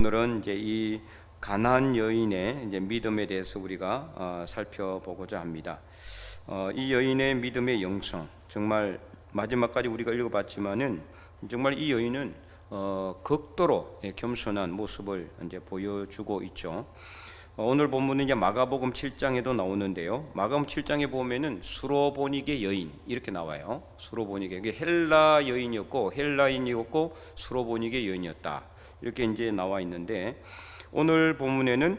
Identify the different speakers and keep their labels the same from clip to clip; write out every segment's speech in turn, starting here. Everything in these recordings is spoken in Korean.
Speaker 1: 오늘은 이제 이 가나안 여인의 이제 믿음에 대해서 우리가 살펴보고자 합니다. 이 여인의 믿음의 영성, 정말 마지막까지 우리가 읽어봤지만은 정말 이 여인은 극도로 겸손한 모습을 이제 보여주고 있죠. 오늘 본문은 이제 마가복음 7장에도 나오는데요. 마가복음 7장에 보면은 수로보니게 여인 이렇게 나와요. 수로보니게, 이게 헬라 여인이었고 헬라인이었고 수로보니게 여인이었다. 이렇게 이제 나와 있는데, 오늘 본문에는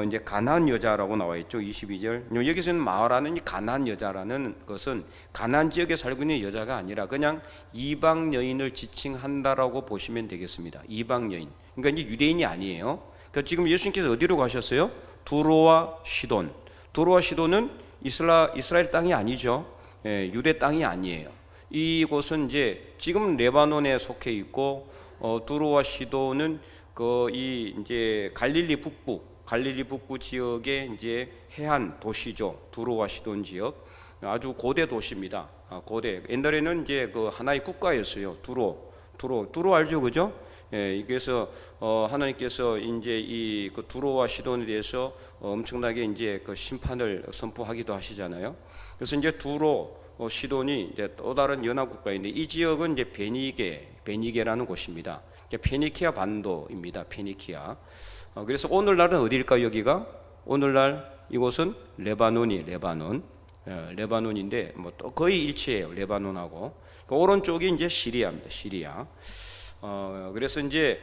Speaker 1: 이제 가나안 여자라고 나와 있죠. 22절. 여기서는 마라는 이 가나안 여자라는 것은 가나안 지역에 살고 있는 여자가 아니라 그냥 이방 여인을 지칭한다라고 보시면 되겠습니다. 이방 여인. 그러니까 이제 유대인이 아니에요. 그러니까 지금 예수님께서 어디로 가셨어요? 두로와 시돈. 두로와 시돈은 이스라엘 땅이 아니죠. 유대 땅이 아니에요. 이곳은 이제 지금 레바논에 속해 있고, 두로와 시돈은 이제 갈릴리 북부 지역의 이제 해안 도시죠. 두로와 시돈 지역, 아주 고대 도시입니다. 고대. 옛날에는 이제 하나의 국가였어요. 두로 알죠, 그죠? 그래서 하나님께서 이제 이 두로와 시돈에 대해서 엄청나게 이제 심판을 선포하기도 하시잖아요. 그래서 이제 두로 시돈이 이제 또 다른 연합 국가인데, 이 지역은 이제 베니게라는 곳입니다. 페니키아 반도입니다. 페니키아. 그래서 오늘날은 어디일까요? 여기가 오늘날 이곳은 레바논인데 뭐 또 거의 일치해요. 레바논하고 오른쪽이 이제 시리아입니다. 시리아. 그래서 이제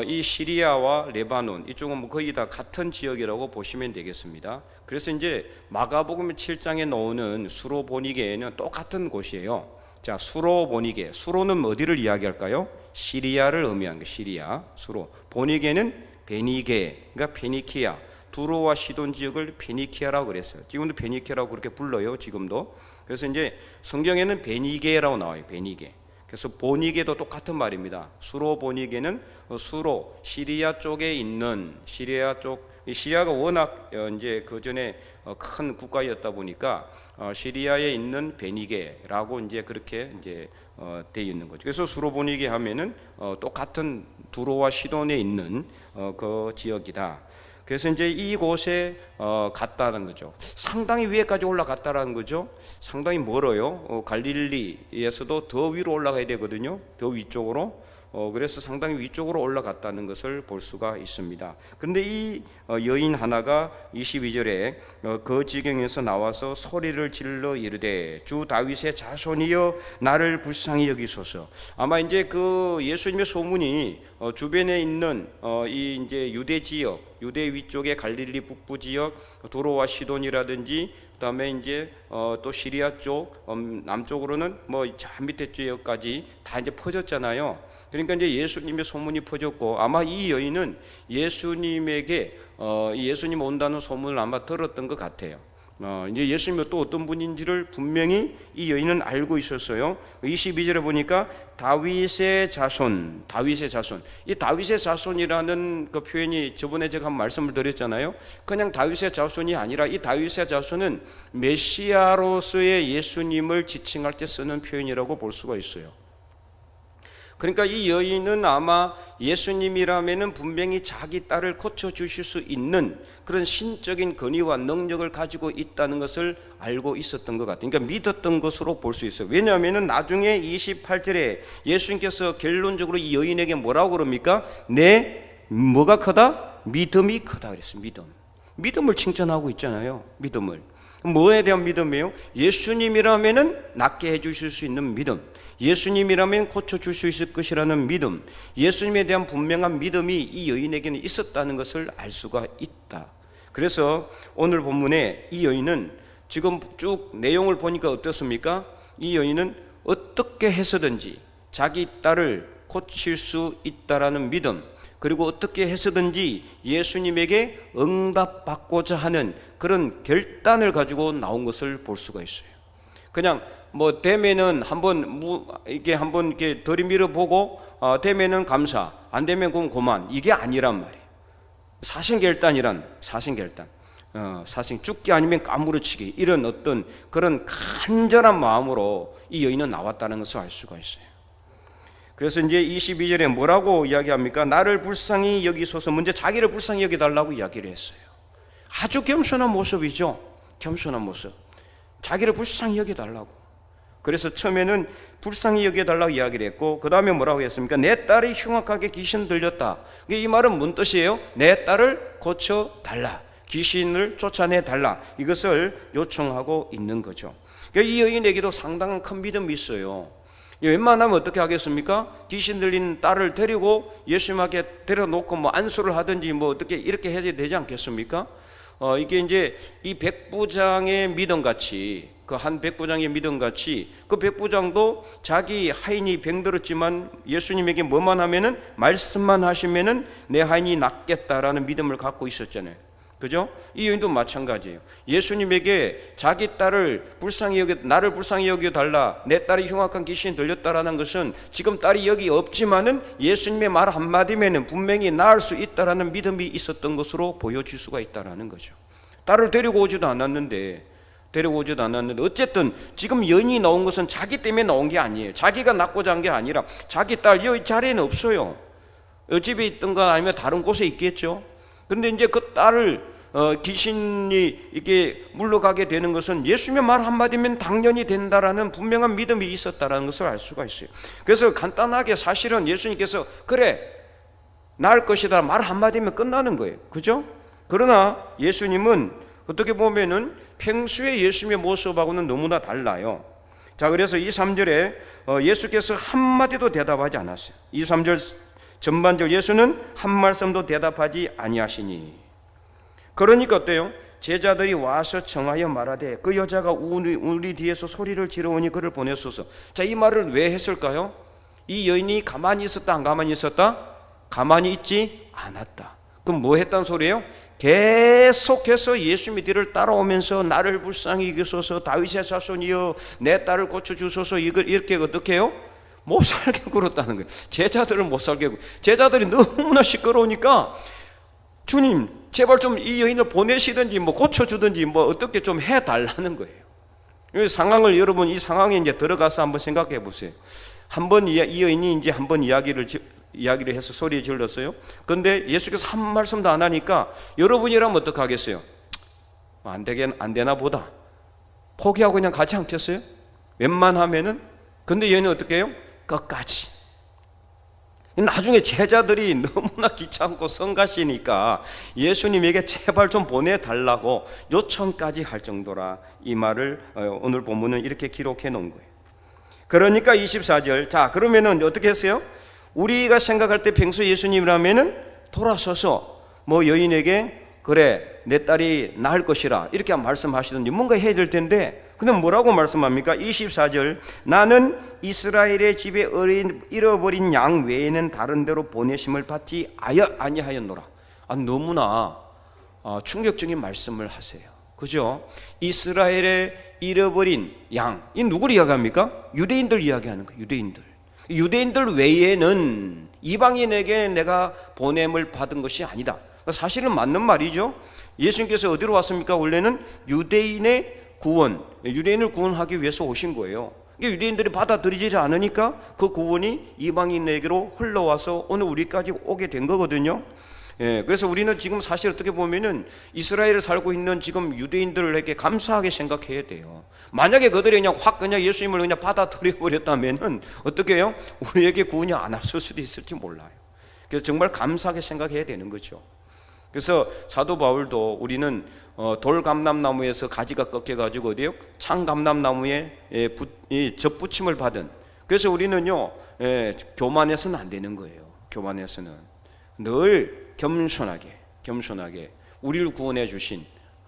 Speaker 1: 이 시리아와 레바논 이쪽은 뭐 거의 다 같은 지역이라고 보시면 되겠습니다. 그래서 이제 마가복음 7장에 나오는 수로보니게는 똑같은 곳이에요. 자, 수로보니게. 수로는 어디를 이야기할까요? 시리아를 의미한 거. 시리아. 수로. 보니게는 베니게. 그러니까 페니키아. 두로와 시돈 지역을 페니키아라고 그랬어요. 지금도 페니키아라고 그렇게 불러요. 지금도. 그래서 이제 성경에는 베니게라고 나와요. 베니게. 그래서 보니게도 똑같은 말입니다. 수로보니게는 수로, 시리아 쪽에 있는 시리아가 워낙 이제 그 전에 큰 국가였다 보니까 시리아에 있는 베니게라고 이제 그렇게 이제 돼 있는 거죠. 그래서 수로보니게 하면은 똑같은 두로와 시돈에 있는 그 지역이다. 그래서 이제 이곳에 갔다는 거죠. 상당히 위에까지 올라갔다라는 거죠. 상당히 멀어요. 갈릴리에서도 더 위로 올라가야 되거든요. 더 위쪽으로. 그래서 상당히 위쪽으로 올라갔다는 것을 볼 수가 있습니다. 그런데 이 여인 하나가 22절에 그 지경에서 나와서 소리를 질러 이르되 주 다윗의 자손이여 나를 불쌍히 여기소서. 아마 이제 그 예수님의 소문이 주변에 있는 이 이제 유대 지역, 유대 위쪽의 갈릴리 북부 지역, 두로와 시돈이라든지 그다음에 이제 또 시리아 쪽 남쪽으로는 뭐 저 밑에 지역까지 다 이제 퍼졌잖아요. 그러니까 이제 예수님의 소문이 퍼졌고, 아마 이 여인은 예수님에게 예수님 온다는 소문을 아마 들었던 것 같아요. 이제 예수님이 또 어떤 분인지를 분명히 이 여인은 알고 있었어요. 22절에 보니까 다윗의 자손. 이 다윗의 자손이라는 그 표현이 저번에 제가 한 말씀을 드렸잖아요. 그냥 다윗의 자손이 아니라 이 다윗의 자손은 메시아로서의 예수님을 지칭할 때 쓰는 표현이라고 볼 수가 있어요. 그러니까 이 여인은 아마 예수님이라면은 분명히 자기 딸을 고쳐주실 수 있는 그런 신적인 권위와 능력을 가지고 있다는 것을 알고 있었던 것 같아요. 그러니까 믿었던 것으로 볼 수 있어요. 왜냐하면은 나중에 28절에 예수님께서 결론적으로 이 여인에게 뭐라고 그럽니까? 뭐가 크다? 믿음이 크다 그랬어요. 믿음을 칭찬하고 있잖아요. 믿음을. 뭐에 대한 믿음이에요? 예수님이라면은 낫게 해주실 수 있는 믿음, 예수님이라면 고쳐줄 수 있을 것이라는 믿음, 예수님에 대한 분명한 믿음이 이 여인에게는 있었다는 것을 알 수가 있다. 그래서 오늘 본문에 이 여인은 지금 쭉 내용을 보니까 어떻습니까? 이 여인은 어떻게 해서든지 자기 딸을 고칠 수 있다라는 믿음, 그리고 어떻게 해서든지 예수님에게 응답받고자 하는 그런 결단을 가지고 나온 것을 볼 수가 있어요. 그냥 뭐 되면은 한번 이렇게 들이밀어 보고 되면은 감사, 안 되면 그럼 그만, 이게 아니란 말이에요. 사신결단, 죽기 아니면 까무러치기, 이런 어떤 그런 간절한 마음으로 이 여인은 나왔다는 것을 알 수가 있어요. 그래서 이제 22절에 뭐라고 이야기합니까? 나를 불쌍히 여기소서. 먼저 자기를 불쌍히 여기달라고 이야기를 했어요. 아주 겸손한 모습이죠. 겸손한 모습. 자기를 불쌍히 여기달라고. 그래서 처음에는 불쌍히 여겨달라고 이야기를 했고, 그 다음에 뭐라고 했습니까? 내 딸이 흉악하게 귀신 들렸다. 이 말은 뭔 뜻이에요? 내 딸을 고쳐달라, 귀신을 쫓아내달라, 이것을 요청하고 있는 거죠. 이 여인에게도 상당한 큰 믿음이 있어요. 웬만하면 어떻게 하겠습니까? 귀신 들린 딸을 데리고 예수님에게 데려놓고 뭐 안수를 하든지 뭐 어떻게 이렇게 해야 되지 않겠습니까? 이게 이제 이 백부장의 믿음같이, 그 한 백부장의 믿음같이, 그 백부장도 자기 하인이 병들었지만 예수님에게 뭐만 하면은, 말씀만 하시면은 내 하인이 낫겠다라는 믿음을 갖고 있었잖아요. 그죠? 이 여인도 마찬가지예요. 예수님에게 자기 딸을 불쌍히 여겨, 나를 불쌍히 여겨 달라, 내 딸이 흉악한 귀신이 들렸다라는 것은 지금 딸이 여기 없지만은 예수님의 말 한마디면은 분명히 나을 수 있다라는 믿음이 있었던 것으로 보여질 수가 있다라는 거죠. 딸을 데리고 오지도 않았는데 어쨌든 지금 여인이 나온 것은 자기 때문에 나온 게 아니에요. 자기가 낳고자 한 게 아니라 자기 딸 여기 자리에는 없어요. 집에 있던가 아니면 다른 곳에 있겠죠. 그런데 이제 그 딸을 귀신이 이렇게 물러가게 되는 것은 예수님의 말 한마디면 당연히 된다라는 분명한 믿음이 있었다라는 것을 알 수가 있어요. 그래서 간단하게 사실은 예수님께서 그래 나을 것이다 말 한마디면 끝나는 거예요. 그죠? 그러나 예수님은 어떻게 보면은 평소에 예수님의 모습하고는 너무나 달라요. 자, 그래서 23절에 예수께서 한마디도 대답하지 않았어요. 23절 전반절 예수는 한 말씀도 대답하지 아니하시니. 그러니까 어때요? 제자들이 와서 청하여 말하되 그 여자가 우리 뒤에서 소리를 지르오니 그를 보내소서. 자, 이 말을 왜 했을까요? 이 여인이 가만히 있었다 안 가만히 있었다? 가만히 있지 않았다. 그럼 뭐 했다는 소리예요? 계속해서 예수님의 뒤를 따라오면서 나를 불쌍히 여기소서, 다윗의 자손이여 내 딸을 고쳐주소서, 이걸 이렇게 어떻게 해요? 못 살게 굴었다는 거예요. 제자들을 못 살게 굴. 제자들이 너무나 시끄러우니까 주님 제발 좀 이 여인을 보내시든지 뭐 고쳐주든지 뭐 어떻게 좀 해달라는 거예요. 이 상황을 여러분 이 상황에 이제 들어가서 한번 생각해 보세요. 한번 이 여인이 이제 한번 이야기를 해서 소리 질렀어요. 그런데 예수께서 한 말씀도 안 하니까 여러분이라면 어떻게 하겠어요? 안 되나 보다 포기하고 그냥 가지 않겠어요? 웬만하면은. 근데 얘는 어떻게 해요? 끝까지. 나중에 제자들이 너무나 귀찮고 성가시니까 예수님에게 제발 좀 보내달라고 요청까지 할 정도라 이 말을 오늘 본문은 이렇게 기록해 놓은 거예요. 그러니까 24절, 자 그러면은 어떻게 했어요? 우리가 생각할 때 평소 예수님이라면은 돌아서서 뭐 여인에게 그래 내 딸이 나을 것이라 이렇게 말씀하시든지 뭔가 해야 될 텐데, 근데 뭐라고 말씀합니까? 24절, 나는 이스라엘의 집에 잃어버린 양 외에는 다른 데로 보내심을 받지 아니하였노라. 너무나 충격적인 말씀을 하세요. 그죠? 이스라엘의 잃어버린 양, 이 누구를 이야기합니까? 유대인들 이야기하는 거예요. 유대인들 외에는 이방인에게 내가 보냄을 받은 것이 아니다. 사실은 맞는 말이죠. 예수님께서 어디로 왔습니까? 원래는 유대인의 구원, 유대인을 구원하기 위해서 오신 거예요. 유대인들이 받아들이지 않으니까 그 구원이 이방인에게로 흘러와서 오늘 우리까지 오게 된 거거든요. 그래서 우리는 지금 사실 어떻게 보면은 이스라엘에 살고 있는 지금 유대인들에게 감사하게 생각해야 돼요. 만약에 그들이 그냥 예수님을 그냥 받아들여 버렸다면은 어떻게 해요? 우리에게 구원이 안 왔을 수도 있을지 몰라요. 그래서 정말 감사하게 생각해야 되는 거죠. 그래서 사도 바울도 우리는 돌감람나무에서 가지가 꺾여가지고 어디요? 창감람나무에 접붙임을 받은. 그래서 우리는요 교만해서는 안 되는 거예요. 교만해서는 늘 겸손하게 우리를 구원해 주신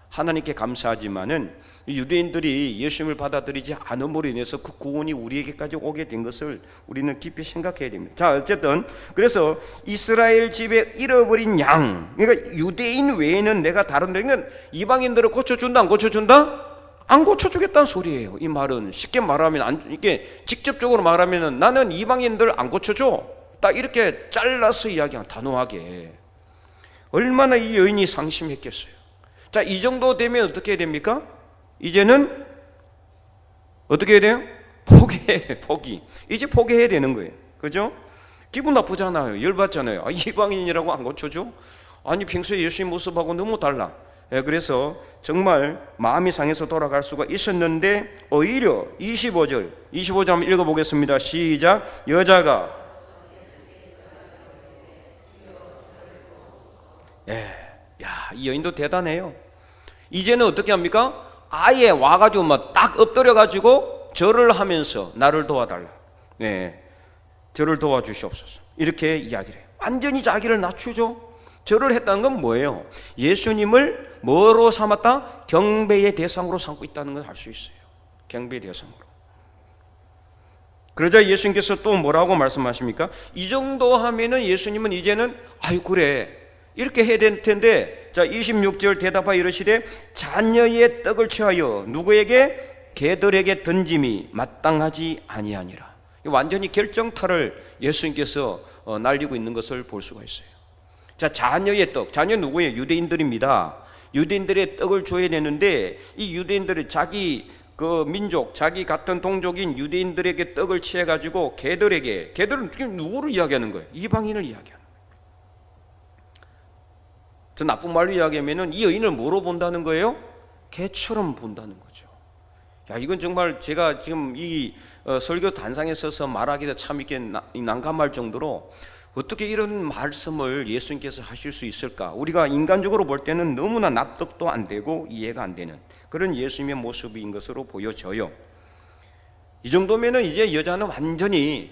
Speaker 1: 하나님께 감사하지만은 유대인들이 예수님을 받아들이지 않음으로 인해서 그 구원이 우리에게까지 오게 된 것을 우리는 깊이 생각해야 됩니다. 자, 어쨌든 그래서 이스라엘 집에 잃어버린 양, 그러니까 유대인 외에는 내가 다른 데, 그러니까 이방인들을 고쳐준다 안 고쳐준다? 안 고쳐주겠다는 소리예요. 이 말은 쉽게 말하면 이게 직접적으로 말하면 나는 이방인들 안 고쳐줘, 딱 이렇게 잘라서 이야기한 단호하게. 얼마나 이 여인이 상심했겠어요. 자, 이 정도 되면 어떻게 해야 됩니까? 이제는 어떻게 해야 돼요? 포기해야 돼요. 이제 포기해야 되는 거예요. 그죠? 기분 나쁘잖아요. 열받잖아요. 이방인이라고 안 고쳐줘? 아니 평소에 예수님 모습하고 너무 달라. 그래서 정말 마음이 상해서 돌아갈 수가 있었는데 오히려 25절 한번 읽어보겠습니다. 시작. 여자가 이 여인도 대단해요. 이제는 어떻게 합니까? 아예 와가지고 막 딱 엎드려가지고 절을 하면서 나를 도와달라. 저를 도와주시옵소서. 이렇게 이야기를 해요. 완전히 자기를 낮추죠. 절을 했다는 건 뭐예요? 예수님을 뭐로 삼았다? 경배의 대상으로 삼고 있다는 걸 알 수 있어요. 경배의 대상으로. 그러자 예수님께서 또 뭐라고 말씀하십니까? 이 정도 하면은 예수님은 이제는 아유 그래 이렇게 해야 될 텐데, 자 26절 대답하여 이르시되 자녀의 떡을 취하여 누구에게? 개들에게 던짐이 마땅하지 아니하니라. 완전히 결정타를 예수님께서 날리고 있는 것을 볼 수가 있어요. 자, 자녀의 떡, 자녀 누구예요? 유대인들입니다. 유대인들의 떡을 줘야 되는데 이 유대인들이 자기 그 민족, 자기 같은 동족인 유대인들에게 떡을 취해 가지고 개들에게, 개들은 누구를 이야기하는 거예요? 이방인을 이야기하는 거예요. 저 나쁜 말로 이야기하면은 이 여인을 뭐로 본다는 거예요? 개처럼 본다는 거죠. 야, 이건 정말 제가 지금 이 설교 단상에 서서 말하기도 참 이렇게 난감할 정도로 어떻게 이런 말씀을 예수님께서 하실 수 있을까? 우리가 인간적으로 볼 때는 너무나 납득도 안 되고 이해가 안 되는 그런 예수님의 모습인 것으로 보여져요. 이 정도면은 이제 여자는 완전히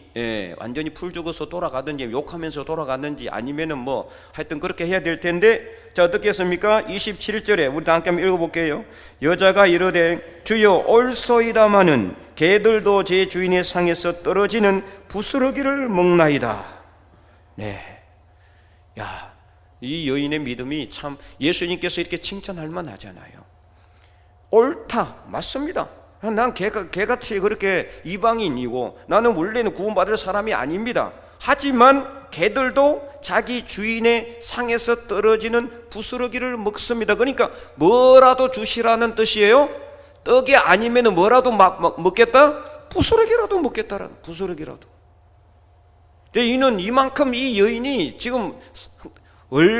Speaker 1: 풀 죽어서 돌아가든지 욕하면서 돌아가든지 아니면은 뭐 하여튼 그렇게 해야 될 텐데, 자 어떻게 했습니까? 27절에 우리 다 함께 한번 읽어볼게요. 여자가 이르되 주여 옳소이다마는 개들도 제 주인의 상에서 떨어지는 부스러기를 먹나이다. 이 여인의 믿음이 참 예수님께서 이렇게 칭찬할 만하잖아요. 옳다, 맞습니다. 난 개같이 그렇게 이방인이고 나는 원래는 구원받을 사람이 아닙니다. 하지만 개들도 자기 주인의 상에서 떨어지는 부스러기를 먹습니다. 그러니까 뭐라도 주시라는 뜻이에요. 떡이 아니면 뭐라도 먹겠다? 부스러기라도 먹겠다라는, 부스러기라도. 이는 이만큼 이 여인이 지금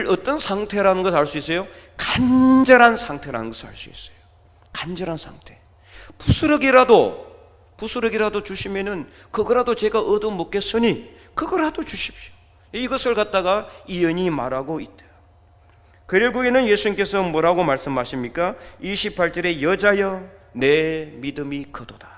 Speaker 1: 어떤 상태라는 것을 알 수 있어요? 간절한 상태라는 것을 알 수 있어요. 간절한 상태. 부스러기라도 주시면은 그거라도 제가 얻어 먹겠으니 그거라도 주십시오. 이것을 갖다가 이 여인이 말하고 있다. 결국에는 예수님께서 뭐라고 말씀하십니까? 28절에 여자여 내 믿음이 거도다.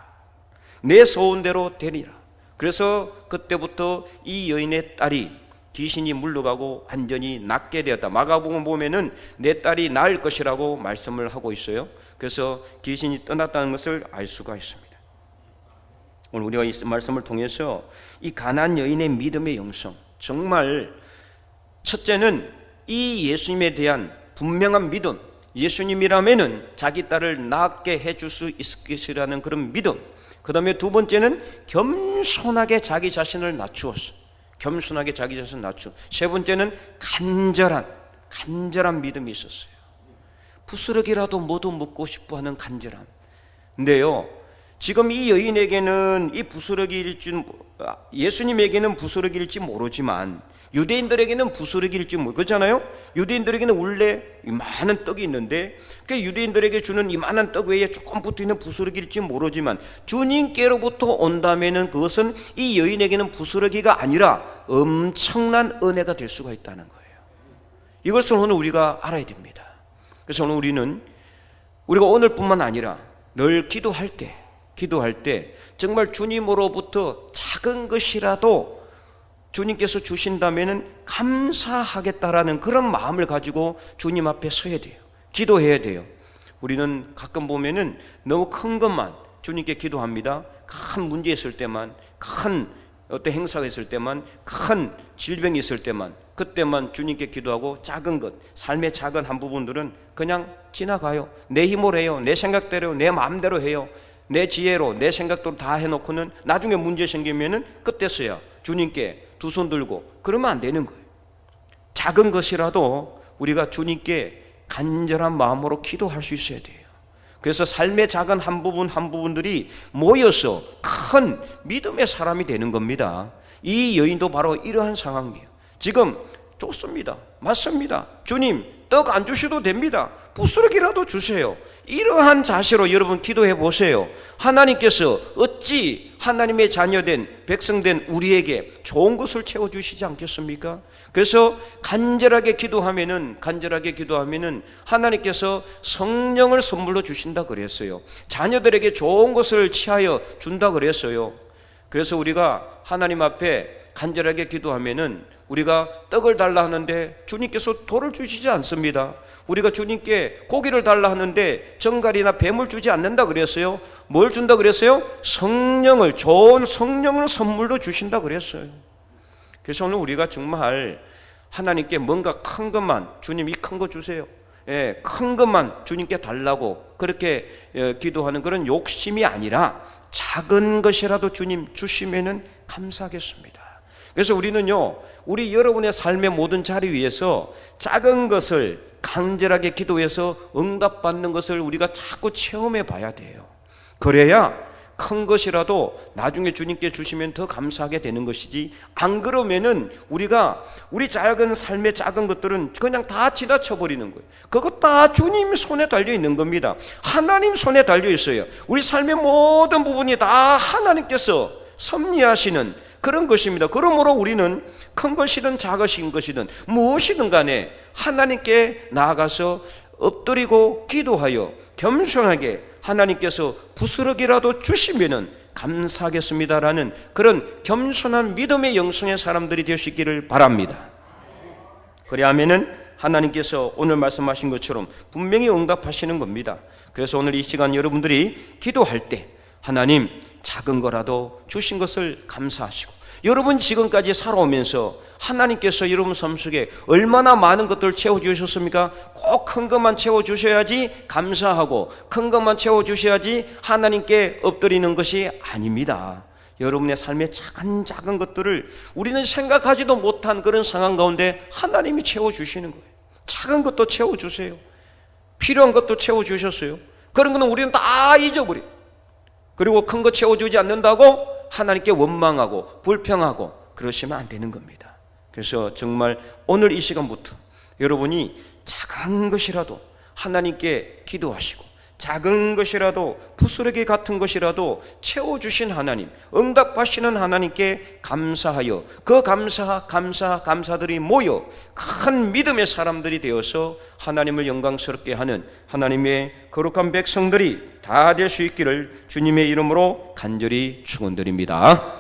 Speaker 1: 내 소원대로 되리라. 그래서 그때부터 이 여인의 딸이 귀신이 물러가고 완전히 낫게 되었다. 마가복음 보면은 내 딸이 나을 것이라고 말씀을 하고 있어요. 그래서 귀신이 떠났다는 것을 알 수가 있습니다. 오늘 우리가 이 말씀을 통해서 이 가나안 여인의 믿음의 영성, 정말 첫째는 이 예수님에 대한 분명한 믿음, 예수님이라면은 자기 딸을 낫게 해줄 수 있을 것이라는 그런 믿음. 그 다음에 두 번째는 겸손하게 자기 자신을 낮추었어. 겸손하게 자기 자신을 낮추. 세 번째는 간절한 믿음이 있었어요. 부스러기라도 모두 먹고 싶어 하는 간절함. 근데요, 지금 이 여인에게는 이 부스러기일지, 예수님에게는 부스러기일지 모르지만 유대인들에게는 부스러기일지 모르잖아요. 유대인들에게는 원래 많은 떡이 있는데 그 유대인들에게 주는 이만한 떡 외에 조금 붙어있는 부스러기일지 모르지만 주님께로부터 온다면은 그것은 이 여인에게는 부스러기가 아니라 엄청난 은혜가 될 수가 있다는 거예요. 이것을 오늘 우리가 알아야 됩니다. 그래서 오늘 우리가 오늘뿐만 아니라 늘 기도할 때 정말 주님으로부터 작은 것이라도 주님께서 주신다면 감사하겠다라는 그런 마음을 가지고 주님 앞에 서야 돼요. 기도해야 돼요. 우리는 가끔 보면은 너무 큰 것만 주님께 기도합니다. 큰 문제 있을 때만, 큰 어떤 행사가 있을 때만, 큰 질병이 있을 때만, 그때만 주님께 기도하고 작은 것, 삶의 작은 한 부분들은 그냥 지나가요. 내 힘으로 해요. 내 생각대로, 내 마음대로 해요. 내 지혜로, 내 생각대로 다 해놓고는 나중에 문제 생기면은 그때서야 주님께 두 손 들고 그러면 안 되는 거예요. 작은 것이라도 우리가 주님께 간절한 마음으로 기도할 수 있어야 돼요. 그래서 삶의 작은 한 부분들이 모여서 큰 믿음의 사람이 되는 겁니다. 이 여인도 바로 이러한 상황이에요. 지금 좋습니다. 맞습니다. 주님, 떡 안 주셔도 됩니다. 부스러기라도 주세요. 이러한 자세로 여러분 기도해 보세요. 하나님께서 어찌 하나님의 자녀된 백성된 우리에게 좋은 것을 채워주시지 않겠습니까? 그래서 간절하게 기도하면은 하나님께서 성령을 선물로 주신다 그랬어요. 자녀들에게 좋은 것을 취하여 준다 그랬어요. 그래서 우리가 하나님 앞에 간절하게 기도하면은 우리가 떡을 달라 하는데 주님께서 돌을 주시지 않습니다. 우리가 주님께 고기를 달라 하는데 정갈이나 뱀을 주지 않는다 그랬어요. 뭘 준다 그랬어요? 성령을, 좋은 성령을 선물로 주신다 그랬어요. 그래서 오늘 우리가 정말 하나님께 뭔가 큰 것만, 주님 이 큰 거 주세요, 큰 것만 주님께 달라고 그렇게 기도하는 그런 욕심이 아니라 작은 것이라도 주님 주시면은 감사하겠습니다. 그래서 우리는요, 우리 여러분의 삶의 모든 자리 위에서 작은 것을 간절하게 기도해서 응답받는 것을 우리가 자꾸 체험해 봐야 돼요. 그래야 큰 것이라도 나중에 주님께 주시면 더 감사하게 되는 것이지, 안 그러면은 우리가 우리 작은 삶의 작은 것들은 그냥 다 지나쳐 버리는 거예요. 그것 다 주님 손에 달려 있는 겁니다. 하나님 손에 달려 있어요. 우리 삶의 모든 부분이 다 하나님께서 섭리하시는 그런 것입니다. 그러므로 우리는 큰 것이든 작으신 것이든 무엇이든 간에 하나님께 나아가서 엎드리고 기도하여 겸손하게 하나님께서 부스러기라도 주시면은 감사하겠습니다라는 그런 겸손한 믿음의 영성의 사람들이 되시기를 바랍니다. 그래야면은 하나님께서 오늘 말씀하신 것처럼 분명히 응답하시는 겁니다. 그래서 오늘 이 시간 여러분들이 기도할 때 하나님 작은 거라도 주신 것을 감사하시고, 여러분 지금까지 살아오면서 하나님께서 여러분 삶 속에 얼마나 많은 것들을 채워주셨습니까? 꼭 큰 것만 채워주셔야지 감사하고 큰 것만 채워주셔야지 하나님께 엎드리는 것이 아닙니다. 여러분의 삶의 작은 것들을 우리는 생각하지도 못한 그런 상황 가운데 하나님이 채워주시는 거예요. 작은 것도 채워주세요. 필요한 것도 채워주셨어요. 그런 거는 우리는 다 잊어버려요. 그리고 큰 거 채워주지 않는다고 하나님께 원망하고 불평하고 그러시면 안 되는 겁니다. 그래서 정말 오늘 이 시간부터 여러분이 작은 것이라도 하나님께 기도하시고, 작은 것이라도 부스러기 같은 것이라도 채워주신 하나님, 응답하시는 하나님께 감사하여 그 감사들이 모여 큰 믿음의 사람들이 되어서 하나님을 영광스럽게 하는 하나님의 거룩한 백성들이 다 될 수 있기를 주님의 이름으로 간절히 축원드립니다.